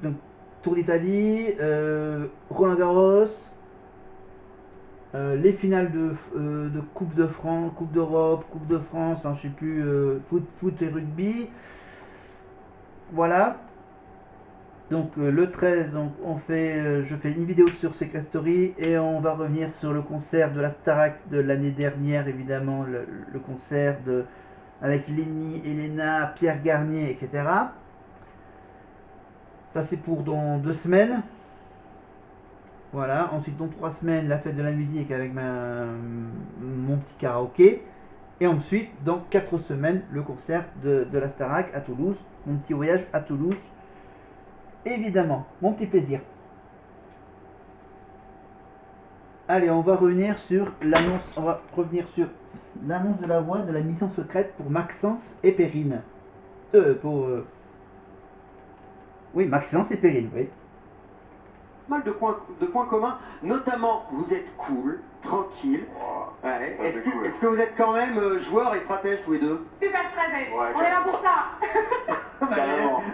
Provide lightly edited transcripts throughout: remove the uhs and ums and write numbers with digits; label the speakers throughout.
Speaker 1: donc Tour d'Italie, Roland Garros, les finales de Coupe de France, Coupe d'Europe, Coupe de France, hein, je sais plus, foot et rugby. Voilà. Donc le 13, donc, je fais une vidéo sur Secret Story et on va revenir sur le concert de la Starac de l'année dernière, évidemment, le concert avec Lenny, Elena, Pierre Garnier, etc. Ça c'est pour dans 2 semaines. Voilà, ensuite dans 3 semaines, la fête de la musique avec mon petit karaoké. Et ensuite, dans 4 semaines, le concert de la Starac à Toulouse, mon petit voyage à Toulouse. Évidemment, mon petit plaisir. Allez, on va revenir sur l'annonce de la voix de la mission secrète pour Maxence et Perrine. Oui, Maxence et Perrine, oui.
Speaker 2: Mal de points communs, notamment vous êtes cool, tranquille. Ouais. Est-ce que vous êtes quand même joueur et stratège tous les deux?
Speaker 3: Super stratège,
Speaker 4: Ouais,
Speaker 3: on est là pour ça.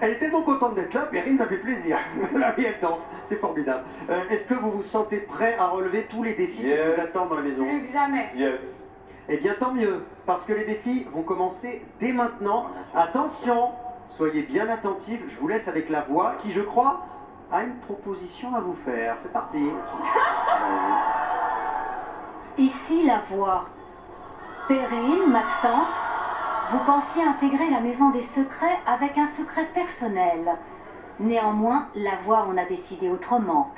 Speaker 2: Elle est tellement contente d'être là, Perrine, ça fait plaisir. Et elle danse, c'est formidable. Est-ce que vous vous sentez prêt à relever tous les défis qui vous attendent dans la maison?
Speaker 3: Plus que jamais.
Speaker 4: Yes.
Speaker 2: Eh bien tant mieux, parce que les défis vont commencer dès maintenant. Attention, soyez bien attentifs, je vous laisse avec la voix qui, je crois, a une proposition à vous faire. C'est parti.
Speaker 5: Ici la voix. Perrine, Maxence, vous pensiez intégrer la maison des secrets avec un secret personnel. Néanmoins, la voix en a décidé autrement.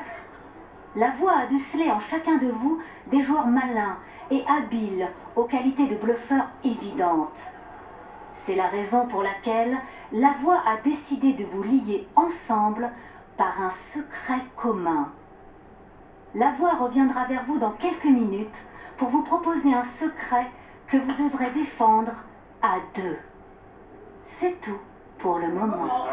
Speaker 5: La voix a décelé en chacun de vous des joueurs malins et habiles aux qualités de bluffeurs évidentes. C'est la raison pour laquelle la voix a décidé de vous lier ensemble par un secret commun. La voix reviendra vers vous dans quelques minutes pour vous proposer un secret que vous devrez défendre à deux. C'est tout pour le moment.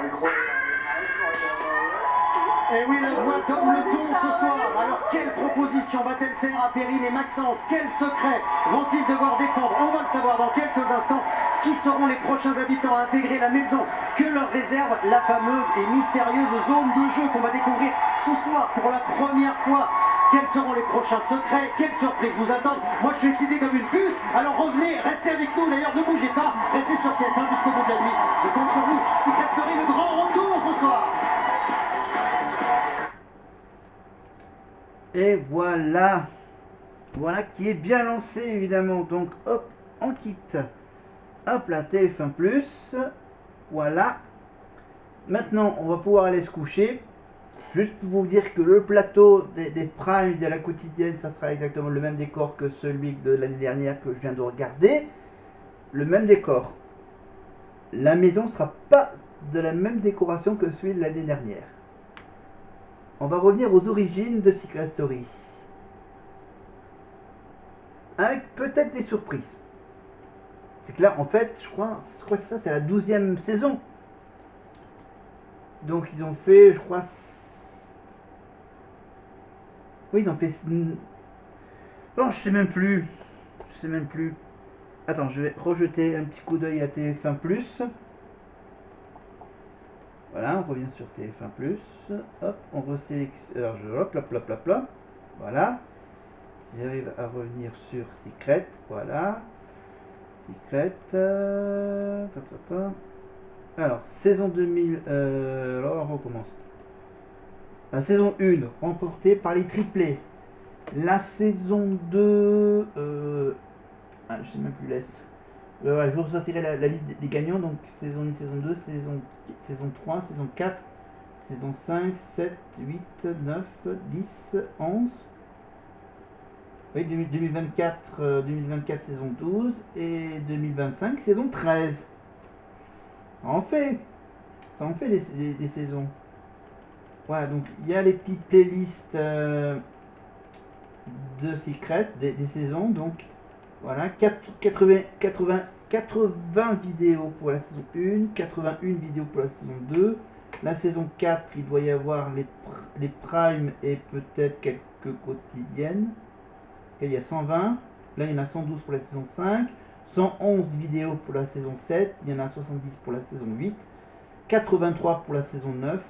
Speaker 2: Et oui, la voix donne le ton ce soir. Alors, quelle proposition va-t-elle faire à Perrine et Maxence? Quel secret vont-ils devoir défendre? On va le savoir dans quelques instants. Qui seront les prochains habitants à intégrer la maison? Que leur réserve la fameuse et mystérieuse zone de jeu qu'on va découvrir ce soir pour la première fois? Quels seront les prochains secrets? Quelles surprises vous attendent? Moi, je suis excité comme une puce. Alors revenez, restez avec nous. D'ailleurs, ne bougez pas. Restez sur TF1 jusqu'au bout de la nuit. Je compte sur vous. Secret Story, le grand retour ce soir.
Speaker 1: Et voilà. Voilà qui est bien lancé, évidemment. Donc, hop, on quitte. Hop, la TF1+. Voilà. Maintenant, on va pouvoir aller se coucher. Juste pour vous dire que le plateau des primes de la quotidienne, ça sera exactement le même décor que celui de l'année dernière que je viens de regarder. Le même décor. La maison ne sera pas de la même décoration que celui de l'année dernière. On va revenir aux origines de Secret Story. Avec peut-être des surprises. C'est que là, en fait, je crois que ça, c'est la 12e saison. Donc, ils ont fait, je crois... Oui, ils ont fait... Non, je sais même plus. Je sais même plus. Attends, je vais rejeter un petit coup d'œil à TF1+. Voilà, on revient sur TF1+. Hop, on resélectionne... Alors, hop, hop, hop, hop, hop. Voilà. Si j'arrive à revenir sur Secret, voilà. Secret. Alors, saison 2000. Alors, on recommence. La saison 1, remportée par les triplés. La saison 2. Je sais même plus laisse. Voilà, je vous ressortirai la liste des gagnants. Donc, saison 1, saison 2, saison 3, saison 4, saison 5, 7, 8, 9, 10, 11. Oui, 2024 saison 12 et 2025 saison 13. Ça en fait des saisons. Voilà, donc il y a les petites playlists de Secret, des saisons. Donc voilà, 80 vidéos pour la saison 1, 81 vidéos pour la saison 2. La saison 4, il doit y avoir les primes et peut-être quelques quotidiennes. Il y a 120, là il y en a 112 pour la saison 5, 111 vidéos pour la saison 7, il y en a 70 pour la saison 8, 83 pour la saison 9,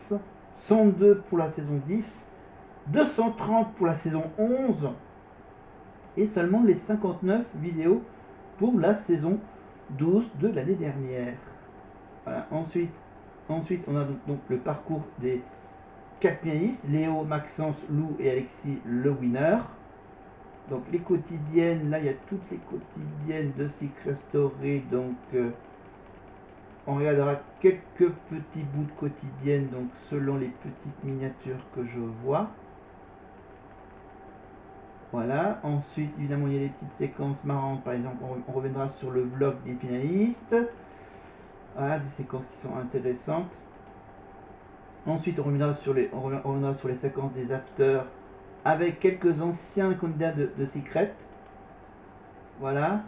Speaker 1: 102 pour la saison 10, 230 pour la saison 11 et seulement les 59 vidéos pour la saison 12 de l'année dernière. Voilà. Ensuite on a donc le parcours des 4 finalistes, Léo, Maxence, Lou et Alexis, le winner. Donc les quotidiennes, là il y a toutes les quotidiennes de Secret Story, donc on regardera quelques petits bouts de quotidiennes, donc selon les petites miniatures que je vois. Voilà, ensuite évidemment il y a des petites séquences marrantes, par exemple on reviendra sur le vlog des finalistes. Voilà, des séquences qui sont intéressantes. Ensuite on reviendra sur les séquences des afters avec quelques anciens candidats de Secret. Voilà.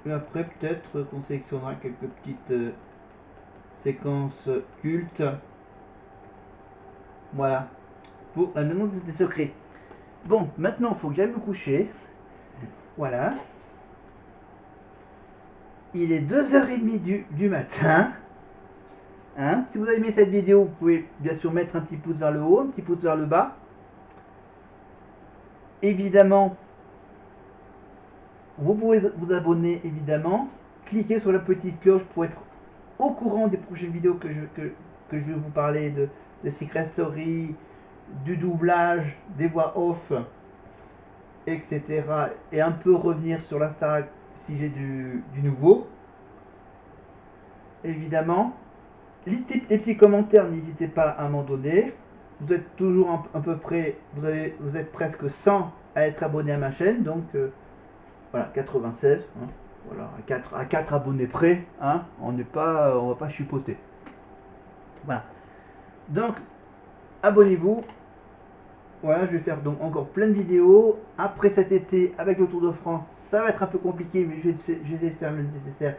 Speaker 1: Et après peut-être qu'on sélectionnera quelques petites séquences cultes. Voilà. Pour la maison des secrets. Bon, maintenant il faut que j'aille me coucher. Voilà. Il est 2h30 du matin. Hein, si vous avez aimé cette vidéo, vous pouvez bien sûr mettre un petit pouce vers le haut, un petit pouce vers le bas. Évidemment, vous pouvez vous abonner, évidemment. Cliquez sur la petite cloche pour être au courant des prochaines vidéos que je vais vous parler de Secret Story, du doublage, des voix off, etc. Et un peu revenir sur la Starac si j'ai du nouveau. Évidemment. Les petits commentaires, n'hésitez pas à m'en donner. Vous êtes toujours à peu près, vous êtes presque 100 à être abonnés à ma chaîne, donc voilà, 96, hein, voilà, à 4 abonnés près, hein, on va pas chipoter. Voilà. Donc, abonnez-vous. Voilà, je vais faire donc encore plein de vidéos. Après cet été, avec le Tour de France, ça va être un peu compliqué, mais je vais essayer de faire le nécessaire.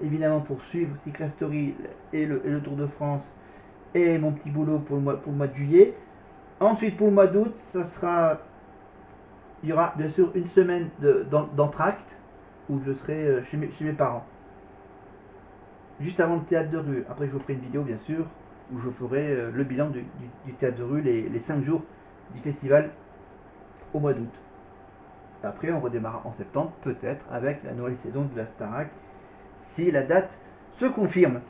Speaker 1: Évidemment pour suivre Secret Story et le Tour de France et mon petit boulot pour le mois de juillet. Ensuite pour le mois d'août, il y aura bien sûr une semaine d'entracte où je serai chez mes parents. Juste avant le théâtre de rue. Après je vous ferai une vidéo bien sûr où je ferai le bilan du théâtre de rue, les 5 jours du festival au mois d'août. Après on redémarrera en septembre peut-être avec la nouvelle saison de la Starac si la date se confirme.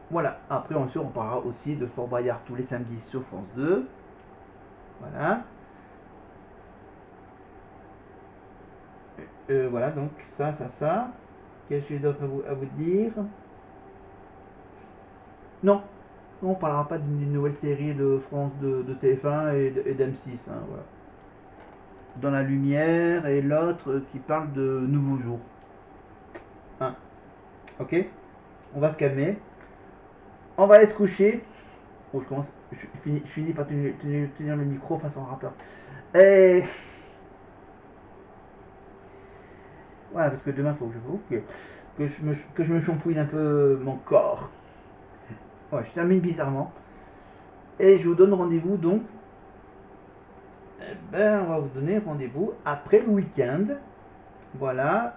Speaker 1: Voilà, après bien sûr on parlera aussi de Fort Boyard tous les samedis sur France 2. Voilà. Voilà, donc ça. Qu'est-ce que j'ai d'autre à vous dire? Non, on ne parlera pas d'une nouvelle série de France de TF1 et d'M6. Hein, voilà. Dans la lumière et l'autre qui parle de nouveaux jours. Hein. Ok, on va se calmer. On va aller se coucher. Oh, je finis par tenir le micro face au rappeur. Et voilà, parce que demain il faut que je me shampouine un peu mon corps. Ouais, je termine bizarrement. Et je vous donne rendez-vous donc. On va vous donner rendez-vous après le week-end. Voilà.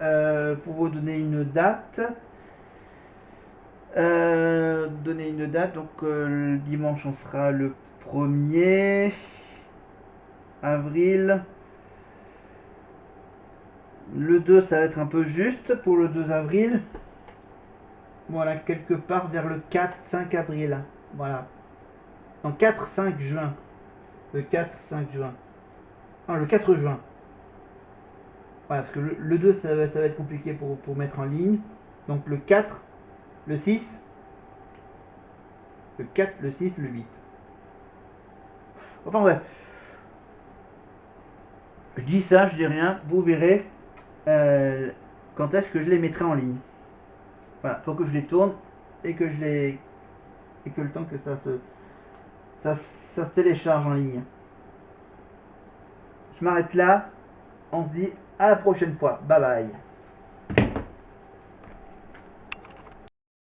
Speaker 1: Pour vous donner une date. Donc le dimanche on sera le 1er avril. Le 2 ça va être un peu juste pour le 2 avril. Voilà, quelque part vers le 4-5 avril. Voilà. En 4-5 juin. Le 4-5 juin. Non, le 4 juin. Voilà, parce que le 2 ça va être compliqué pour mettre en ligne. Donc le 4, le 6, le 4, le 6, le 8. Enfin bref. Je dis ça, je dis rien. Vous verrez quand est-ce que je les mettrai en ligne. Voilà, faut que je les tourne et que le temps que ça se télécharge en ligne. Je m'arrête là. On se dit à la prochaine fois. Bye bye.